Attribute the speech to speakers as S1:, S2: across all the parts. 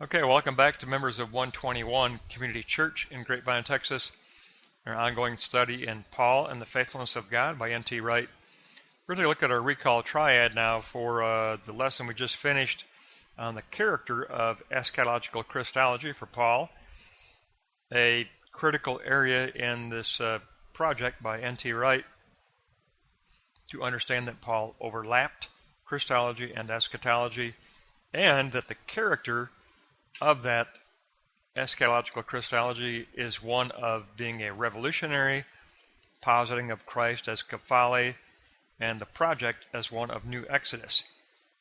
S1: Okay, welcome back to members of 121 Community Church in Grapevine, Texas. Our ongoing study in Paul and the Faithfulness of God by N.T. Wright. We're going to look at our recall triad now for the lesson we just finished on the character of eschatological Christology for Paul, a critical area in this project by N.T. Wright to understand that Paul overlapped Christology and eschatology, and that the character of that eschatological Christology is one of being a revolutionary, positing of Christ as kephale, and the project as one of new Exodus.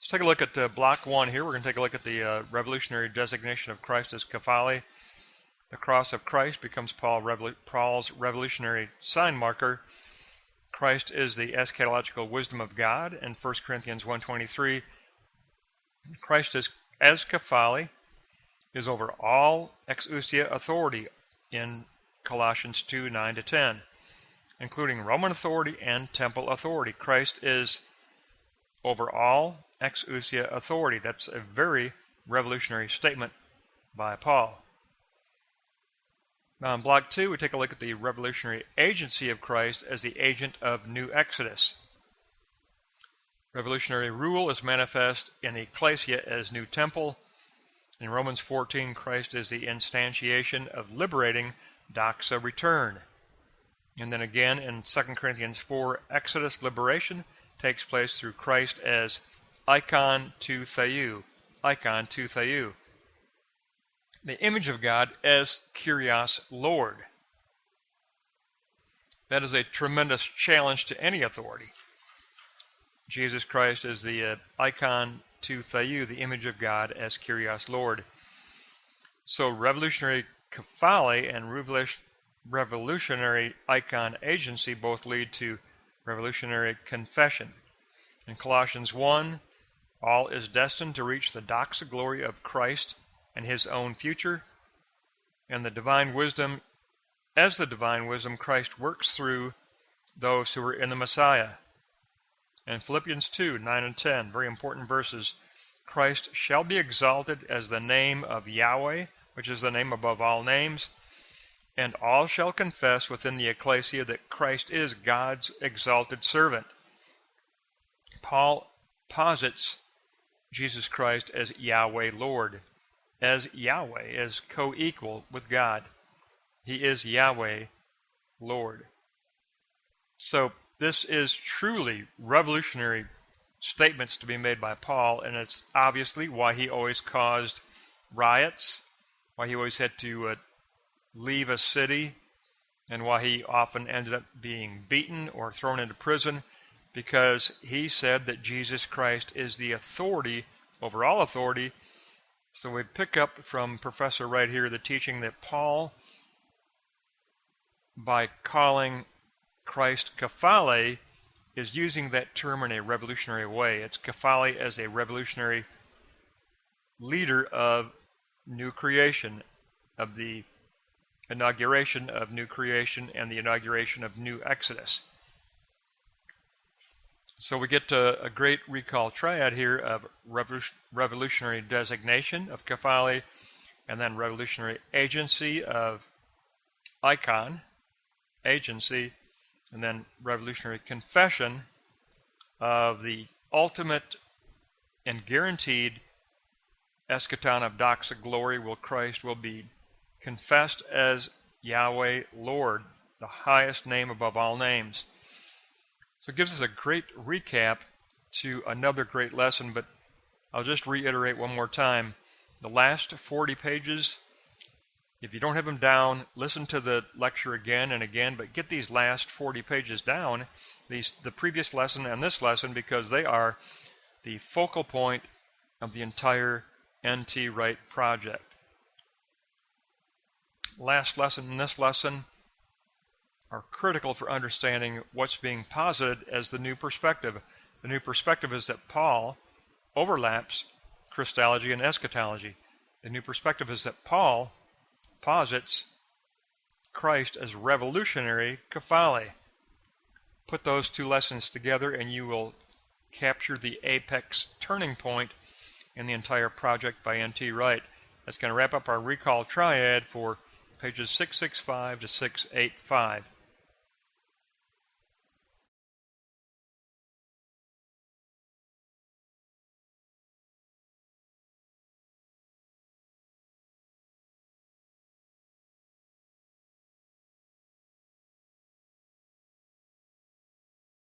S1: Let's take a look at block 1 here. We're going to take a look at the revolutionary designation of Christ as kephale. The cross of Christ becomes Paul's revolutionary sign marker. Christ is the eschatological wisdom of God in 1 Corinthians 1:23. Christ is as kephale is over all exousia authority in Colossians 2:9-10, including Roman authority and temple authority. Christ is over all exousia authority. That's a very revolutionary statement by Paul. Now in block 2, we take a look at the revolutionary agency of Christ as the agent of new Exodus. Revolutionary rule is manifest in the ecclesia as new temple. In Romans 14, Christ is the instantiation of liberating doxa return. And then again in 2 Corinthians 4, Exodus liberation takes place through Christ as icon to theou, icon to theou. The image of God as Kyrios Lord. That is a tremendous challenge to any authority. Jesus Christ is the icon to theou, the image of God as Kyrios Lord. So revolutionary kephale and revolutionary icon agency both lead to revolutionary confession. In Colossians 1, all is destined to reach the doxa glory of Christ and his own future, and the divine wisdom, as the divine wisdom, Christ works through those who are in the Messiah. In Philippians 2:9-10, very important verses, Christ shall be exalted as the name of Yahweh, which is the name above all names, and all shall confess within the ecclesia that Christ is God's exalted servant. Paul posits Jesus Christ as Yahweh Lord, as Yahweh, as co-equal with God. He is Yahweh Lord. So this is truly revolutionary statements to be made by Paul, and it's obviously why he always caused riots, why he always had to leave a city, and why he often ended up being beaten or thrown into prison, because he said that Jesus Christ is the authority over all authority. So we pick up from Professor Wright here the teaching that Paul, by calling Christ kephale, is using that term in a revolutionary way. It's kephale as a revolutionary leader of new creation, of the inauguration of new creation and the inauguration of new Exodus. So we get to a great recall triad here of revolutionary designation of kephale, and then revolutionary agency of icon, agency, and then revolutionary confession of the ultimate and guaranteed eschaton of doxa glory, will Christ will be confessed as Yahweh Lord, the highest name above all names. So it gives us a great recap to another great lesson, but I'll just reiterate one more time. The last 40 pages, if you don't have them down, listen to the lecture again and again, but get these last 40 pages down, the previous lesson and this lesson, because they are the focal point of the entire N.T. Wright project. Last lesson and this lesson are critical for understanding what's being posited as the new perspective. The new perspective is that Paul overlaps Christology and eschatology. The new perspective is that Paul posits Christ as revolutionary kephale. Put those two lessons together and you will capture the apex turning point in the entire project by N.T. Wright. That's going to wrap up our recall triad for pages 665 to 685.